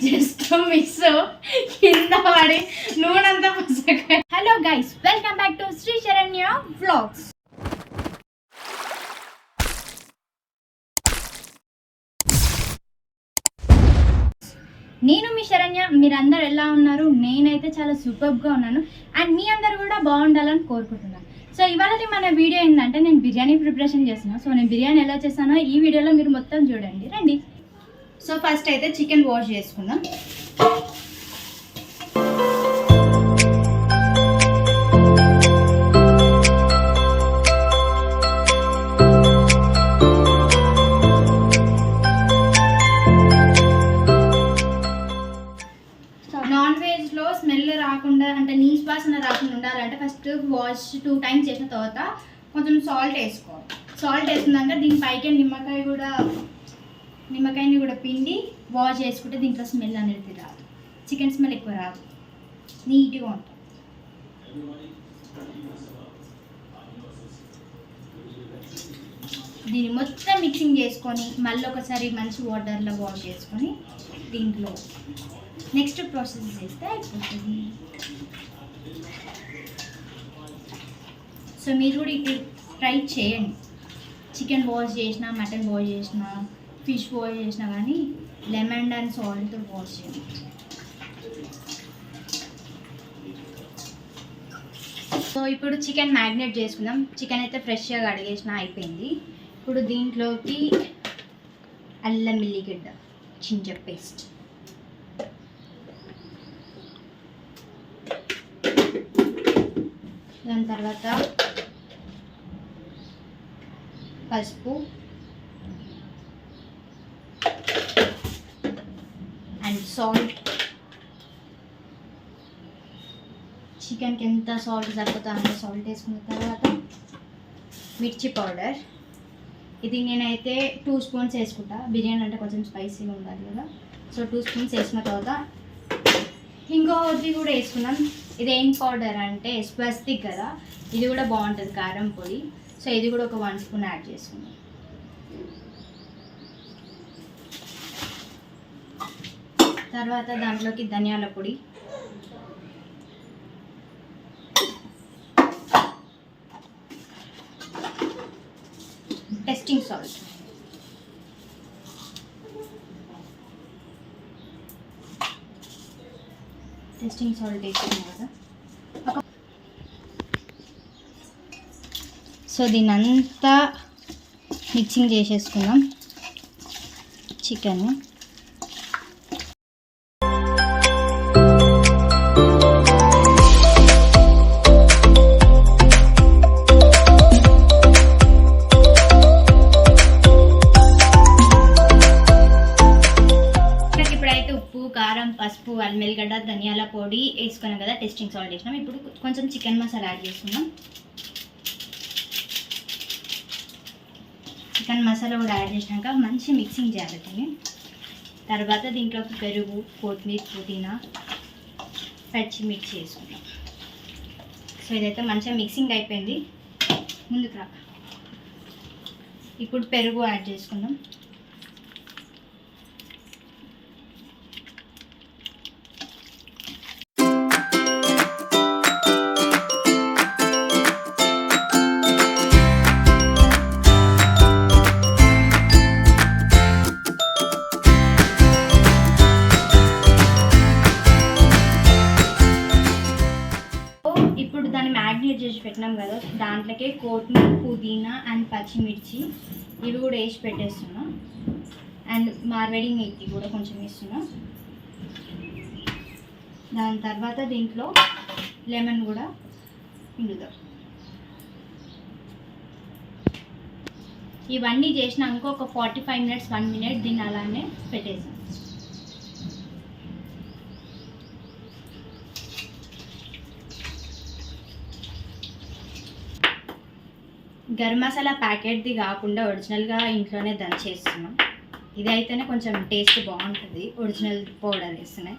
Just mix కింద పడి నూనెంతా పసక. Hello guys, welcome back to Sri Saranya vlogs. నేను మీ శరణ్య. మీరందరూ ఎలా ఉన్నారు? నేనైతే చాలా సూపర్గా ఉన్నాను అండ్ మీ అందరు కూడా బాగుండాలని కోరుకుంటున్నాను. సో ఇవాళ మన వీడియో ఏంటంటే నేను బిర్యానీ ప్రిపరేషన్ చేస్తున్నాను. సో నేను బిర్యానీ ఎలా చేస్తానో ఈ వీడియోలో మీరు మొత్తం చూడండి, రండి. సో ఫస్ట్ అయితే చికెన్ వాష్ చేసుకుందాం. నాన్ వెజ్లో స్మెల్ రాకుండా అంటే నీసు వాసన రాకుండా ఉండాలంటే ఫస్ట్ వాష్ 2 times చేసిన తర్వాత కొంచెం సాల్ట్ వేసుకోవాలి. సాల్ట్ వేసుకున్నాక దీని పైకి నిమ్మకాయని కూడా పిండి వాష్ చేసుకుంటే దీంట్లో స్మెల్ అనేది రాదు, చికెన్ స్మెల్ ఎక్కువ రాదు, నీట్గా ఉంటుంది. దీన్ని మొత్తం మిక్సింగ్ చేసుకొని మళ్ళీ ఒకసారి మంచి వాటర్లో వాష్ చేసుకొని దీంట్లో నెక్స్ట్ ప్రాసెస్ చేస్తే అయిపోతుంది. సో మీరు కూడా ఇది ట్రై చేయండి. చికెన్ వాష్ చేసినా, మటన్ వాష్ చేసినా, ఫిష్ వాష్ చేసినా కానీ లెమన్ అండ్ సాల్ట్తో వాష్ చేయండి. సో ఇప్పుడు చికెన్ మ్యారినేట్ చేసుకుందాం. చికెన్ అయితే ఫ్రెష్గా కడిగేసిన అయిపోయింది. ఇప్పుడు దీంట్లోకి అల్లం వెల్లిగడ్డ జింజర్ పేస్ట్, దాని తర్వాత పసుపు అండ్ సాల్ట్. చికెన్కి ఎంత సాల్ట్ సరిపోతుందో అంత సాల్ట్ వేసుకున్న తర్వాత మిర్చి పౌడర్. ఇది నేనైతే 2 spoons వేసుకుంటా. బిర్యానీ అంటే కొంచెం స్పైసీగా ఉండాలి కదా. సో 2 spoons వేసుకున్న తర్వాత ఇంకోటి కూడా వేసుకున్నాం. ఇది ఏం పౌడర్ అంటే స్వస్తిక్ కదా, ఇది కూడా బాగుంటుంది, కారం పొడి. సో ఇది కూడా ఒక 1 spoon యాడ్ చేసుకున్నాం. తర్వాత దాంట్లోకి ధనియాల పొడి, టెస్టింగ్ సాల్ట్, వేసుకున్నాం కదా. సో దీని అంతా మిక్సింగ్ చేసేసుకుందాం చికెన్. కారం, పసుపు, అల్లం వెల్లిగడ్డ, ధనియాల పొడి వేసుకున్నాం కదా, టెస్టింగ్ సాల్ట్ వేసినాం. ఇప్పుడు కొంచెం చికెన్ మసాలా యాడ్ చేసుకున్నాం. చికెన్ మసాలా కూడా యాడ్ చేసినాక మంచి మిక్సింగ్ చేయాలి దీన్ని. తర్వాత దీంట్లోకి పెరుగు, కొత్తిమీర, పుదీనా, పచ్చిమిర్చి వేసుకున్నాం. సో ఇదైతే మంచిగా మిక్సింగ్ అయిపోయింది. ముందుకు రా. ఇప్పుడు పెరుగు యాడ్ చేసుకుందాం. మ్యాగ్నేట్ చేసి పెట్టినాం కదా, దాంట్లోకే కొత్తిమీర, పుదీనా అండ్ పచ్చిమిర్చి ఇవి కూడా వేసి పెట్టేస్తున్నా. అండ్ మార్వెడి మెత్తి కూడా కొంచెం వేస్తున్నా. దాని తర్వాత దీంట్లో లెమన్ కూడా పిండుదాం. ఇవన్నీ చేసినాక ఒక 45 minutes 1 minute దీన్ని అలానే పెట్టేసాం. గరం మసాలా ప్యాకెట్ది కాకుండా ఒరిజినల్గా ఇంట్లోనే దంచేస్తున్నాం. ఇది అయితేనే కొంచెం టేస్ట్ బాగుంటుంది, ఒరిజినల్ పౌడర్ వేస్తున్నాయి.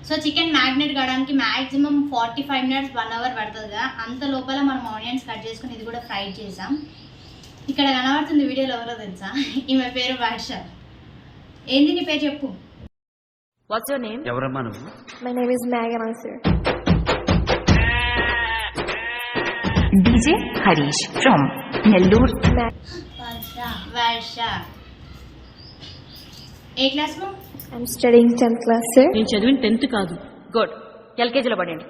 సో చికెన్ మ్యాగ్నేట్ కావడానికి మ్యాక్సిమం 45 మినిట్స్ 1 అవర్ పడుతుంది కదా, అంత లోపల మనం ఆనియన్స్ కట్ చేసుకుని ఇది కూడా ఫ్రై చేసాం. ఇక్కడ కనబడుతుంది వీడియోలో ఎవరో తెలుసా, ఈమె పేరు వర్ష. ఏంది నీ పేరు చెప్పు. What's your name? ఎవరమ్మా నువ్వు? My name is Megan sir. DJ Harish from Nellore. Varsha A class లో? I'm studying 10th class sir. నేను చదివిన 10th కాదు. గుడ్. ఎల్కేజీలో పడండి.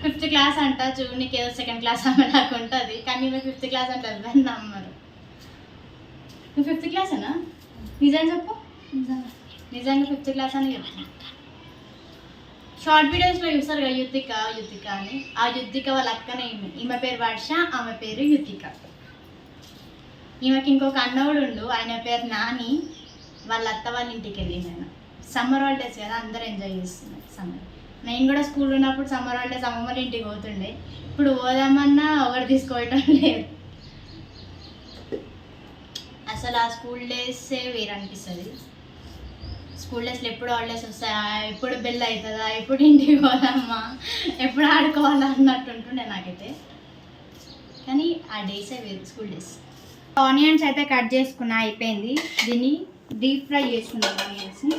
5th క్లాస్ అంట. చూడు నీకేదో 2nd క్లాస్ అమ్మ నాకు ఉంటుంది, కానీ మేము 5th క్లాస్ అంటే ఎవరిని నమ్మరు. నువ్వు 5th క్లాసేనా? నిజం చెప్పు. నిజంగా 5th క్లాస్ అని చెప్తాను. షార్ట్ వీడియోస్లో చూస్తారు కదా యుద్ధిక యుద్ధిక అని, ఆ యుద్ధిక వాళ్ళ అక్కనే ఈమె పేరు వర్ష, ఆమె పేరు యుద్ధిక. ఈమెకి ఇంకొక అన్నవుడు ఉండు, ఆయన పేరు నాని. వాళ్ళ అత్త వాళ్ళ ఇంటికి వెళ్ళింది ఆయన. సమ్మర్ హాలిడేస్ కదా, అందరూ ఎంజాయ్ చేస్తున్నారు సమ్మర్. నేను కూడా స్కూల్ ఉన్నప్పుడు సమ్మర్ హాలిడేస్ అమ్మమ్మ ఇంటికి పోతుండే. ఇప్పుడు పోదామన్నా ఒకటి తీసుకోవటం లేదు. అసలు ఆ స్కూల్ డేసే వేరు అనిపిస్తుంది. స్కూల్ డేస్లో ఎప్పుడు హాలిడేస్ వస్తాయా, ఎప్పుడు బెల్ అవుతుందా, ఎప్పుడు ఇంటికి పోదామా, ఎప్పుడు ఆడుకోవాలా అన్నట్టు ఉంటుండే నాకైతే. కానీ ఆ డేసే వేరు, స్కూల్ డేస్. ఆనియన్స్ అయితే కట్ చేసుకున్నా, అయిపోయింది. దీన్ని డీప్ ఫ్రై చేసుకున్నాం ఆనియన్స్ని.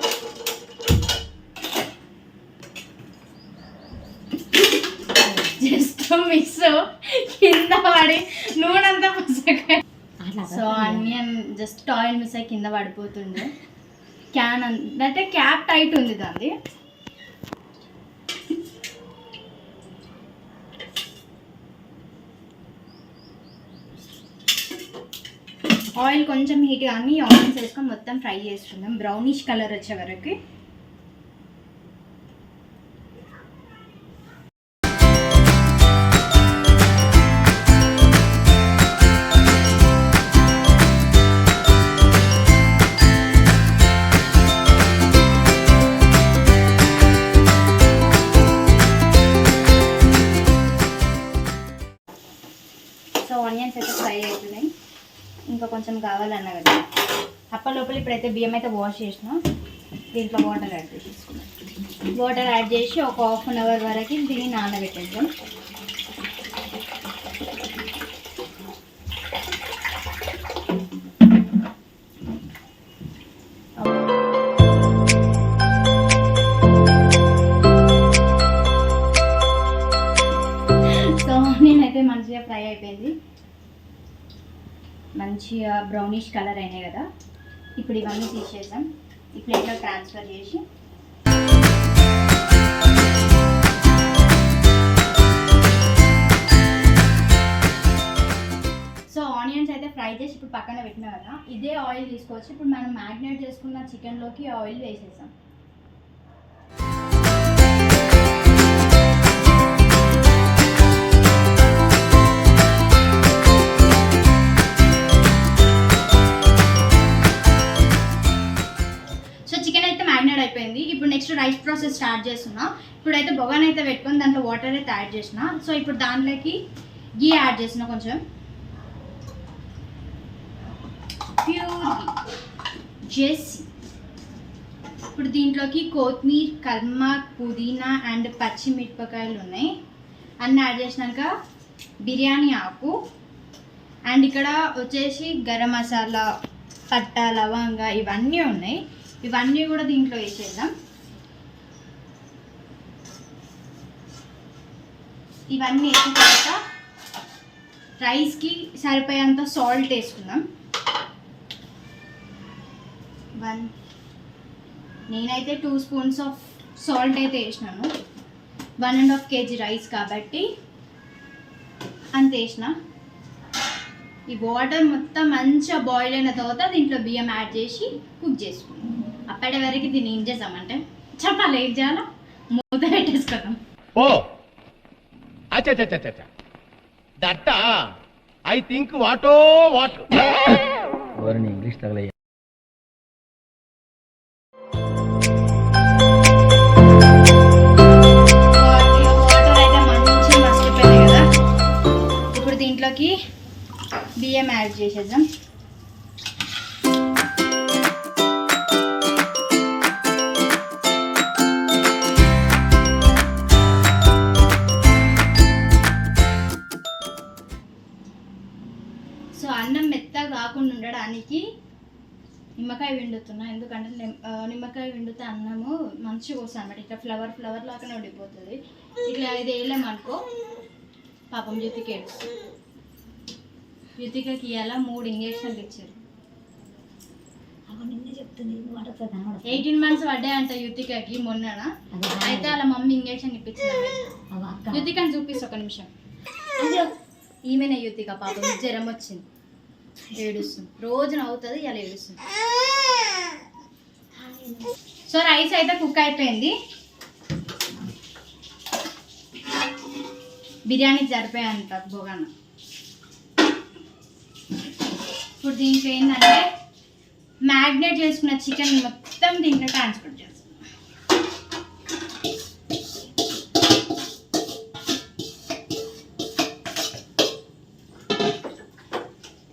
జస్ట్ మిక్స్ కింద పడి నూనె అంతా పసక. So onion just oil miss అయ్యి కింద పడిపోతుండే. క్యాన్ అంటే క్యాప్ టైట్ ఉంది దాన్ని. ఆయిల్ కొంచెం హీట్ కానీ ఆనియన్స్ వేసుకొని మొత్తం ఫ్రై చేసుకుందాం బ్రౌనిష్ కలర్ వచ్చే వరకు. సో ఆనియన్స్ అయితే ఫ్రై అవుతున్నాయి, ఇంకా కొంచెం కావాలన్నా కదా. అప్పలోపల ఇప్పుడైతే బియ్యం అయితే వాష్ చేసిన, దీంట్లో వాటర్ యాడ్ చేసేసుకున్నాం. వాటర్ యాడ్ చేసి ఒక 1/2 అవర్ వరకు దీన్ని నానబెట్టేద్దాం. సో నేనైతే మంచిగా ఫ్రై అయిపోయింది, మంచిగా బ్రౌనిష్ కలర్ అయినాయి కదా. ఇప్పుడు ఇవన్నీ తీసేసాం, ఈ ప్లేట్లో ట్రాన్స్ఫర్ చేసి సో ఆనియన్స్ అయితే ఫ్రై చేసి ఇప్పుడు పక్కన పెట్టినా కదా, ఇదే ఆయిల్ తీసుకోవచ్చు. ఇప్పుడు మనం మ్యాగ్నేట్ చేసుకున్న చికెన్లోకి ఆయిల్ వేసేసాం. అయిపోయింది. ఇప్పుడు నెక్స్ట్ రైస్ ప్రాసెస్ స్టార్ట్ చేస్తున్నా. ఇప్పుడైతే బొగాన్ అయితే పెట్టుకొని దాంట్లో వాటర్ అయితే యాడ్ చేసిన. సో ఇప్పుడు దాంట్లోకి గీ యాడ్ చేసిన, కొంచెం ప్యూర్ గీ చేసి ఇప్పుడు దీంట్లోకి కొత్తిమీర, కల్మా, పుదీనా అండ్ పచ్చిమిరపకాయలు ఉన్నాయి అన్నీ యాడ్ చేసినాక బిర్యానీ ఆకు అండ్ ఇక్కడ వచ్చేసి గరం మసాలా, పట్టా, లవంగా ఇవన్నీ ఉన్నాయి. ఇవన్నీ కూడా దీంట్లో వేసేద్దాం. ఇవన్నీ వేసిన తర్వాత రైస్కి సరిపోయేంత సాల్ట్ వేసుకుందాం. నేనైతే 2 స్పూన్స్ ఆఫ్ సాల్ట్ అయితే వేసినాను. 1.5 kg రైస్ కాబట్టి అంత వేసిన. ఈ వాటర్ మొత్తం మంచిగా బాయిల్ అయిన తర్వాత దీంట్లో బియ్యం యాడ్ చేసి కుక్ చేసుకుందాం. అప్పటి వరకు దీన్ని ఏం చేద్దామంటే చెప్పాలి, ఏం చేయాలో మూత పెట్టేసుకుందాం. ఓ అచ్చా దట్ ఐ థింక్ వాటో వాట్ ఇంగ్లీష్ తగలయ్యా. వాటర్ అయితే మంచిగా మసిలిపోయాయి కదా. ఇప్పుడు దీంట్లోకి బియ్యం యాడ్ చేసేద్దాం. కాకుండా ఉండడానికి నిమ్మకాయ విండుతున్నా. ఎందుకంటే నిమ్మకాయ విండితే అన్నము మంచిగా వస్తుంది అన్నమాట. ఇట్లా ఫ్లవర్ ఫ్లవర్ లాగానే ఉండిపోతుంది. ఇట్లా ఇది వేయలేమనుకో పాపం జ్యోతికి ఏడుస్తుంది. జ్యోతికకి ఇవాళ 3 ఇంజక్షన్లు ఇచ్చారు. 18 months పడ్డాయంట యుతికకి మొన్న. అయితే వాళ్ళ మమ్మీ ఇంజక్షన్ ఇప్పించింది. యుతికని చూపిస్తా ఒక నిమిషం. ఈమెనే యుతిక పాపం జ్వరం వచ్చింది, ఏడుస్తుంది. రోజు నవ్వుతుంది, ఇలా ఏడుస్తుంది. సో రైస్ అయితే కుక్ అయిపోయింది. బిర్యానీకి సరిపోయాయంట బోగాన. ఇప్పుడు దీంట్లో ఏంటంటే మ్యాగ్నేట్ చేసుకున్న చికెన్ మొత్తం దీంట్లో ట్రాన్స్ఫర్ చేస్తాం.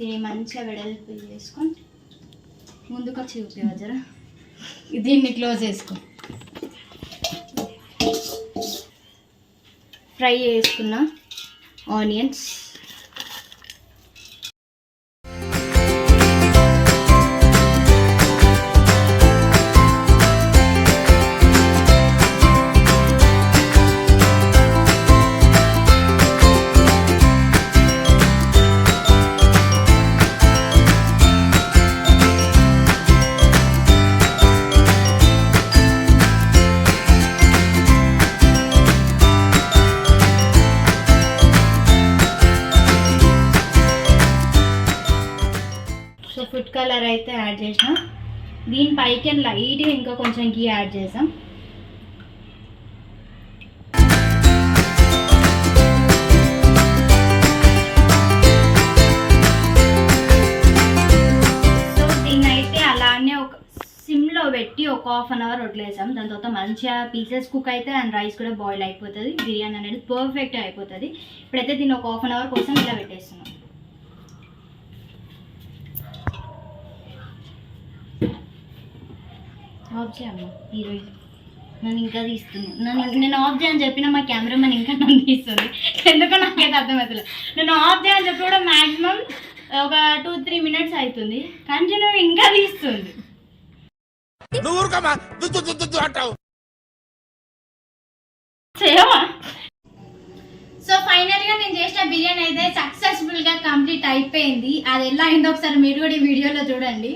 దీన్ని మంచిగా వెడల్పు చేసుకొని ముందుకు వచ్చి చూపేవా జరా. దీన్ని క్లోజ్ చేసుకో. ఫ్రై చేసుకున్న ఆనియన్స్, ఫుడ్ కలర్ అయితే యాడ్ చేసినాం. దీని పైకి లైట్గా ఇంకా కొంచెం గీ యాడ్ చేసాం. సో దీన్ని అయితే అలానే ఒక సిమ్లో పెట్టి ఒక 1/2 hour వదిలేసాం. దాని తర్వాత మంచిగా పీసెస్ కుక్ అయితే అండ్ రైస్ కూడా బాయిల్ అయిపోతుంది. బిర్యానీ అనేది పర్ఫెక్ట్గా అయిపోతుంది. ఇప్పుడైతే దీన్ని ఒక 1/2 hour కోసం ఇలా పెట్టేస్తున్నాం. ఆఫ్ చేయమ్మా. హీరోయిన్ నన్ను ఇంకా తీస్తున్నాను. నేను ఆఫ్ చేయని చెప్పిన మా కెమెరామెన్ ఇంకా నన్ను తీస్తుంది. ఎందుకో నాకైతే అర్థమవుతుంది. నేను ఆఫ్ చేయని చెప్పి కూడా మ్యాక్సిమం ఒక 2-3 minutes అవుతుంది. కంటిన్యూ ఇంకా తీస్తుంది. సో ఫైనల్గా నేను చేసిన బిర్యానీ అయితే సక్సెస్ఫుల్గా కంప్లీట్ అయిపోయింది. అది ఎలా అయిందో ఒకసారి మీరు కూడా ఈ వీడియోలో చూడండి.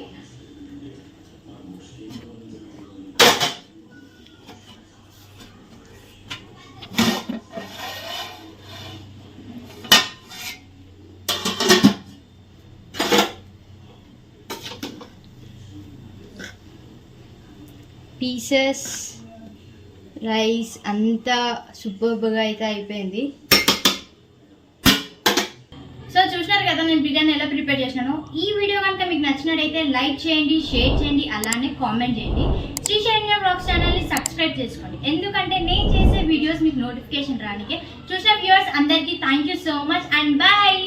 పీసెస్ రైస్ అంతా సూపర్గా అయితే అయిపోయింది. సో చూసినారు కదా నేను బిర్యానీ ఎలా ప్రిపేర్ చేసినాను. ఈ వీడియో కనుక మీకు నచ్చినట్టయితే లైక్ చేయండి, షేర్ చేయండి, అలానే కామెంట్ చేయండి. శ్రీ శరణ్య బ్లాగ్స్ ఛానల్ని సబ్స్క్రైబ్ చేసుకోండి. ఎందుకంటే నేను చేసే వీడియోస్ మీకు నోటిఫికేషన్ రానికే. చూసిన వ్యూవర్స్ అందరికీ thank you so much and bye.